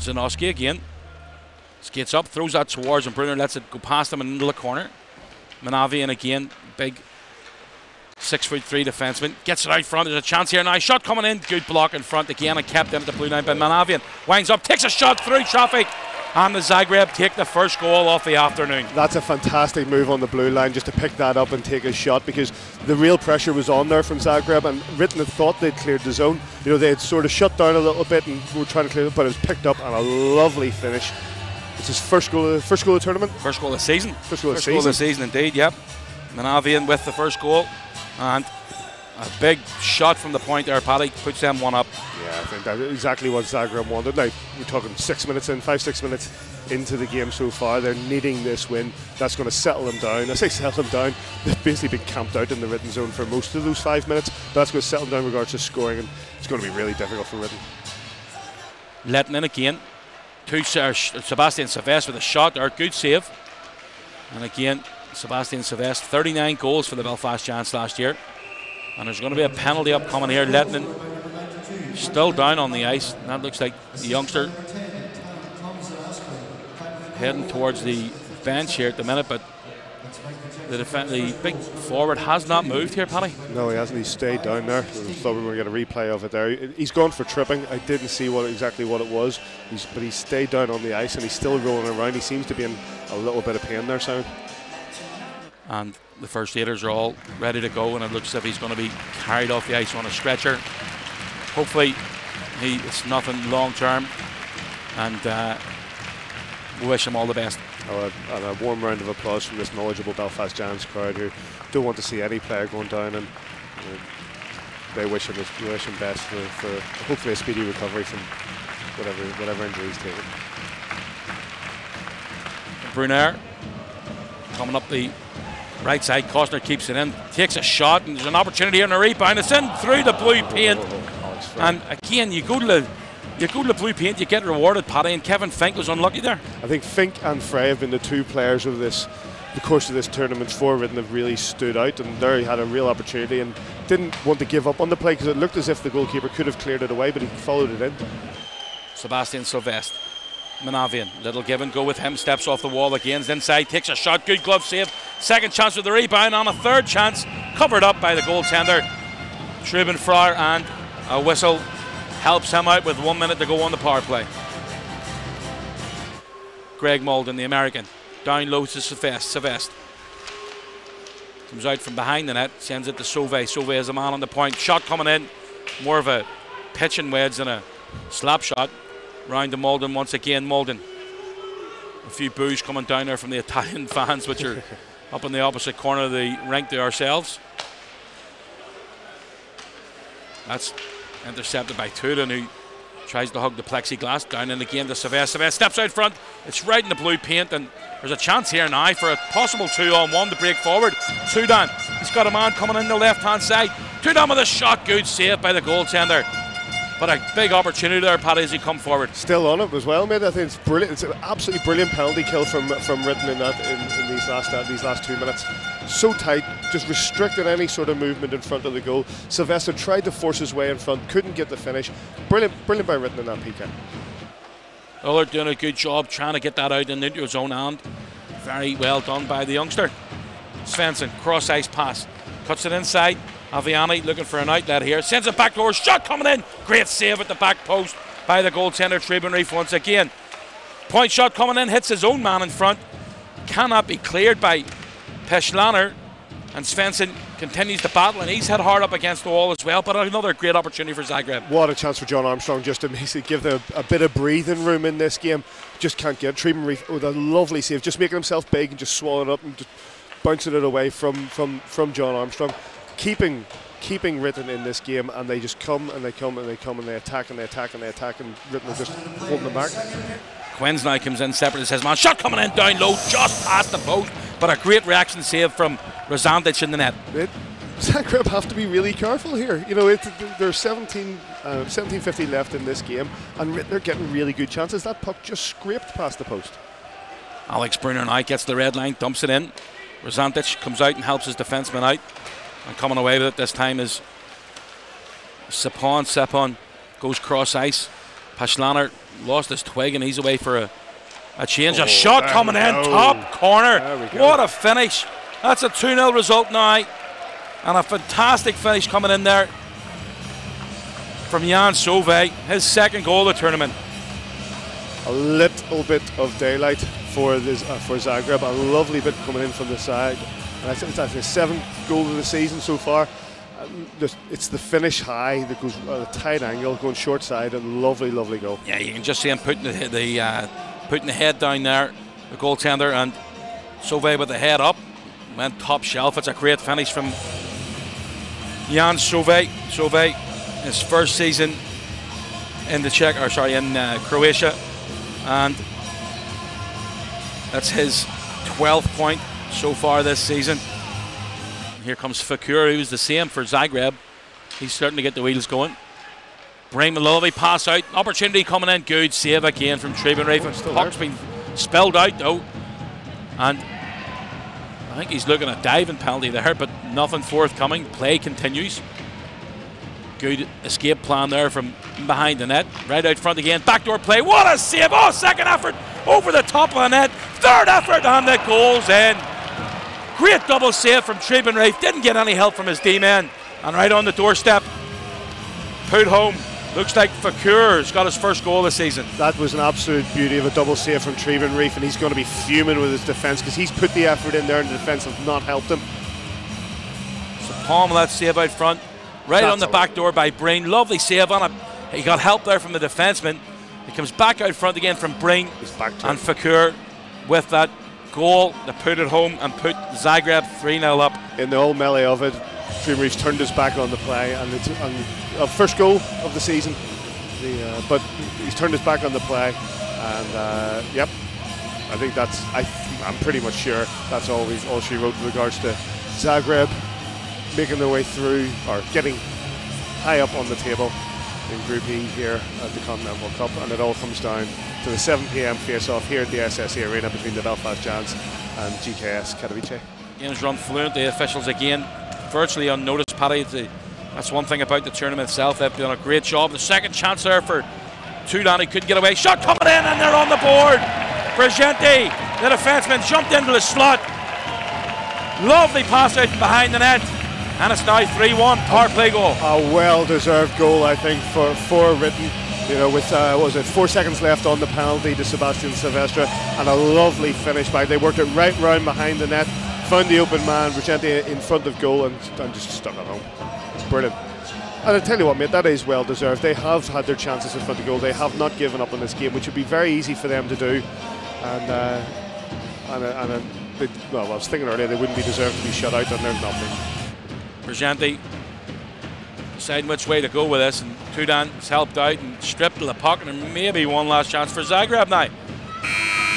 Zanoski again. Skates up, throws that towards, and Brunner lets it go past him and into the corner. Manavian again, big 6'3" defenseman. Gets it out front. There's a chance here now. Shot coming in. Good block in front again and kept in at the blue line by Manavian. Winds up, takes a shot through traffic. And the Zagreb take the first goal off the afternoon. That's a fantastic move on the blue line, just to pick that up and take a shot, because the real pressure was on there from Zagreb, and Ritten had thought they'd cleared the zone. You know, they had sort of shut down a little bit and were trying to clear it, but it was picked up and a lovely finish. It's his first goal of the tournament. First goal of the season. First goal of the season, indeed. Yep. Manavian with the first goal, and a big shot from the point there. Paddy puts them one up. Yeah, I think that's exactly what Zagreb wanted. Now, we're talking 6 minutes in, 5-6 minutes into the game so far. They're needing this win. That's going to settle them down. I say settle them down. They've basically been camped out in the Ritten zone for most of those 5 minutes. But that's going to settle them down in regards to scoring, and it's going to be really difficult for Ritten. Letting in again. Sebastian Savest with a shot there. Good save. And again, Sebastian Savest, 39 goals for the Belfast Giants last year. And there's going to be a penalty upcoming here. Lettinen still down on the ice. And that looks like the youngster heading towards the bench here at the minute, but the big forward has not moved here, Paddy. No, he hasn't. He stayed down there. I thought we were going to get a replay of it there. He's gone for tripping. I didn't see exactly what it was, but he stayed down on the ice and he's still rolling around. He seems to be in a little bit of pain there, Simon. And the first aiders are all ready to go, and it looks as if he's going to be carried off the ice on a stretcher. Hopefully it's nothing long term, and we wish him all the best. And a warm round of applause from this knowledgeable Belfast Giants crowd, who don't want to see any player going down, and they wish him best for hopefully a speedy recovery from whatever injury he's taken. Brunner coming up the right side. Costner keeps it in, takes a shot, and there's an opportunity here in a rebound. It's in through the blue paint, and again you go to the blue paint, you get rewarded, Paddy, and Kevin Fink was unlucky there. I think Fink and Frey have been the two players of the course of this tournament for Ritten have really stood out, and there he had a real opportunity and didn't want to give up on the play, because it looked as if the goalkeeper could have cleared it away, but he followed it in. Sebastian Sylvestre. Manavian, little give and go with him, steps off the wall again, is inside, takes a shot, good glove save, second chance with the rebound, on a third chance, covered up by the goaltender, Truben Fryer, and a whistle helps him out with 1 minute to go on the power play. Greg Malden, the American, down low to Sylvestre. Comes out from behind the net, sends it to Sauvé. Sauvé is a man on the point, shot coming in, more of a pitching wedge than a slap shot. Round to Malden once again. Malden. A few boos coming down there from the Italian fans, which are up in the opposite corner of the rink to ourselves. That's intercepted by Tudor, who tries to hug the plexiglass. Down in again to Sylvestre. Sylvestre steps out front. It's right in the blue paint, and there's a chance here now for a possible 2-on-1 to break forward. Sudan. He's got a man coming in the left-hand side. Sudan with a shot. Good save by the goaltender. But a big opportunity there, Paddy, as he come forward. Still on it as well, mate. I think it's brilliant. It's an absolutely brilliant penalty kill from Ritten in these last 2 minutes. So tight, just restricted any sort of movement in front of the goal. Sylvestre tried to force his way in front, couldn't get the finish. Brilliant by Ritten in that PK. They're doing a good job trying to get that out into his own hand. Very well done by the youngster. Svensson, cross ice pass, cuts it inside. Aviani looking for an outlet here, sends it back door, shot coming in, great save at the back post by the goaltender Truben Reef once again. Point shot coming in, hits his own man in front, cannot be cleared by Peshlaner, and Svensson continues to battle, and he's hit hard up against the wall as well, but another great opportunity for Zagreb. What a chance for John Armstrong just to basically give them a bit of breathing room in this game. Just can't get it. Truben Reef with a lovely save, just making himself big and just swallowing it up and just bouncing it away from John Armstrong. Keeping Ritten in this game, and they just come and they attack and Ritten are just holding them back. Quins now comes in separate as his man, shot coming in down low, just past the post, but a great reaction save from Rozandic in the net. Zagreb have to be really careful here. You know, there's 17:50 left in this game, and Ritten are getting really good chances. That puck just scraped past the post. Alex Brunner now gets the red line, dumps it in. Rozandic comes out and helps his defenseman out. And coming away with it this time is Sepon. Sepon goes cross ice. Pashlaner lost his twig and he's away for a change. A shot coming in, go. top corner. There we go. What a finish. That's a 2-0 result now. And a fantastic finish coming in there from Jan Sauvé, his second goal of the tournament. A little bit of daylight for Zagreb. A lovely bit coming in from the side. And that's his 7th goal of the season so far. It's the finish high that goes at a tight angle, going short side, and lovely, lovely goal. Yeah, you can just see him putting the head down there, the goaltender, and Sauvé with the head up, went top shelf. It's a great finish from Jan Sauvé. Sauvé, his first season in Croatia, and that's his 12th point so far this season. Here comes Fakur, who's the same for Zagreb. He's starting to get the wheels going. Bring the lovely pass out. Opportunity coming in. Good save again from Treben Raven. Puck's been spilled out though. And I think he's looking at a diving penalty there, but nothing forthcoming. Play continues. Good escape plan there from behind the net. Right out front again. Backdoor play. What a save. Oh, second effort. Over the top of the net. Third effort, and the goal's in. Great double save from Treben Rafe. Didn't get any help from his D-man. And right on the doorstep, put home. Looks like Fakur's got his first goal this season. That was an absolute beauty of a double save from Treben Rafe, and he's going to be fuming with his defence because he's put the effort in there and the defence has not helped him. So Palm with that save out front. Right on the back door by Breen. Lovely save on it. He got help there from the defenseman. He comes back out front again from Breen. And Fakur with that goal to put it home and put Zagreb 3-0 up. In the whole melee of it, Treben Rafe turned his back on the play, and it's first goal of the season. But he's turned his back on the play, and yep, I think that's. I'm pretty much sure that's all she wrote in regards to Zagreb making their way through or getting high up on the table in Group E here at the Continental Cup, and it all comes down to the 7 p.m. face-off here at the SSE Arena between the Belfast Giants and GKS Katowice. Games run fluent. The officials again virtually unnoticed, Paddy. That's one thing about the tournament itself. They've done a great job. The second chance there for Tudan. He couldn't get away. Shot coming in, and they're on the board. Presenti, the defenseman, jumped into the slot. Lovely pass out from behind the net. And it's now 3-1, power play goal. A well-deserved goal, I think, for Ritten. You know, with, 4 seconds left on the penalty to Sebastian Silvestre, and a lovely finish by. They worked it right round behind the net, found the open man, Regenti in front of goal, and just stuck it home. It's brilliant. And I tell you what, mate, that is well-deserved. They have had their chances in front of goal. They have not given up on this game, which would be very easy for them to do. And well, I was thinking earlier they wouldn't be deserved to be shut out, and they're not. Presenti deciding which way to go with this, and Tudan's helped out and stripped to the puck, and maybe one last chance for Zagreb now.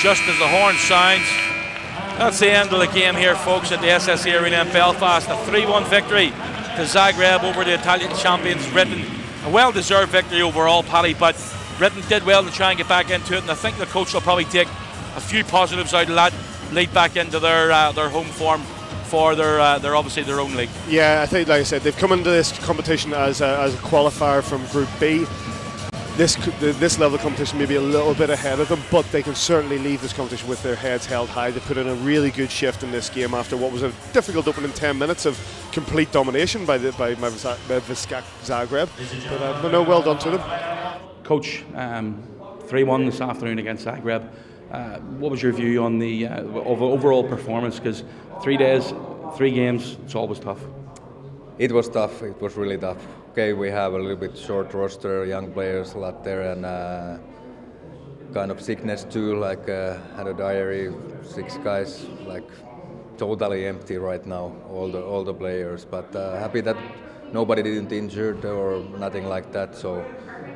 Just as the horn sounds, that's the end of the game here, folks, at the SSE Arena in Belfast. A 3-1 victory to Zagreb over the Italian champions Ritten. A well-deserved victory overall, Paddy, but Ritten did well to try and get back into it, and I think the coach will probably take a few positives out of that, lead back into their home form for their obviously their own league. Yeah, I think, like I said, they've come into this competition as a qualifier from Group B. This level of competition may be a little bit ahead of them, but they can certainly leave this competition with their heads held high. They put in a really good shift in this game after what was a difficult opening 10 minutes of complete domination by Visca Zagreb. But no, well done to them. Coach, 3-1 this afternoon against Zagreb. What was your view on the overall performance? Because 3 days, 3 games, it's always tough. It was tough. It was really tough. Okay, we have a little bit short roster, young players a lot there, and kind of sickness too. Like had a diary, 6 guys, like totally empty right now. All the players, but happy that nobody didn't injured or nothing like that. So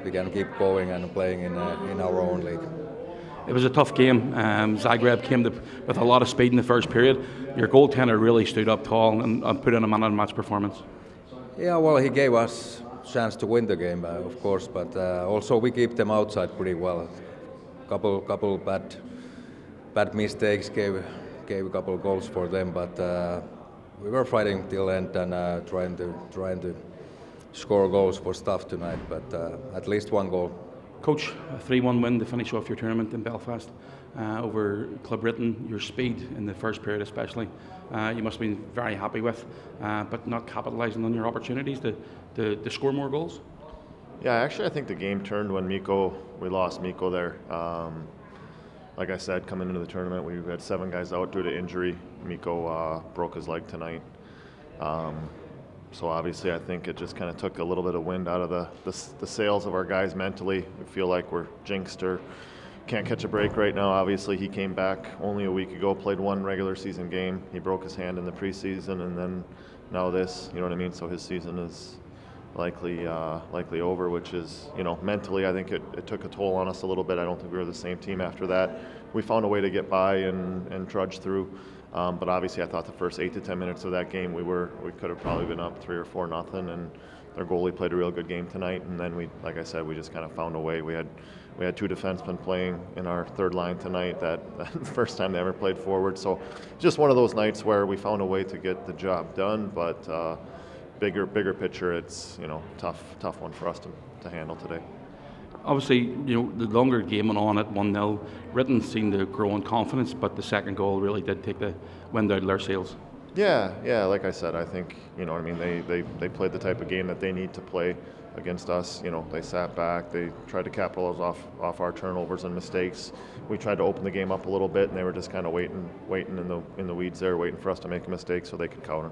we can keep going and playing in our own league. It was a tough game. Zagreb came with a lot of speed in the first period. Your goaltender really stood up tall and put in a man-of-the-match performance. Yeah, well, he gave us a chance to win the game, of course, but also we keep them outside pretty well. Couple bad mistakes, gave a couple of goals for them, but we were fighting till end and trying to score goals was tough tonight, but at least 1 goal Coach, a 3-1 win to finish off your tournament in Belfast over Club Britain. Your speed in the first period especially, you must have been very happy with, but not capitalising on your opportunities to score more goals. Yeah, actually I think the game turned when we lost Mikko there. Like I said, coming into the tournament, we had 7 guys out due to injury. Mikko broke his leg tonight. So obviously I think it just kind of took a little bit of wind out of the sails of our guys mentally. We feel like we're jinxed or can't catch a break right now. Obviously he came back only a week ago, played 1 regular season game. He broke his hand in the preseason, and then now this, you know what I mean? So his season is likely over, which is, mentally I think it took a toll on us a little bit. I don't think we were the same team after that. We found a way to get by and trudge through. But obviously I thought the first 8 to 10 minutes of that game we could have probably been up 3 or 4-0, and their goalie played a real good game tonight, and then like I said, we just kind of found a way. We had 2 defensemen playing in our third line tonight that the first time they ever played forward. So just one of those nights where we found a way to get the job done, but bigger picture, it's tough one for us to handle today. Obviously, the longer game went on at 1-0, Britain seemed to grow in confidence, but the second goal really did take the wind out of their sails. Yeah, like I said, I think, they played the type of game that they need to play against us. They sat back, they tried to capitalize off our turnovers and mistakes. We tried to open the game up a little bit, and they were just kind of waiting in the weeds there, waiting for us to make a mistake so they could counter.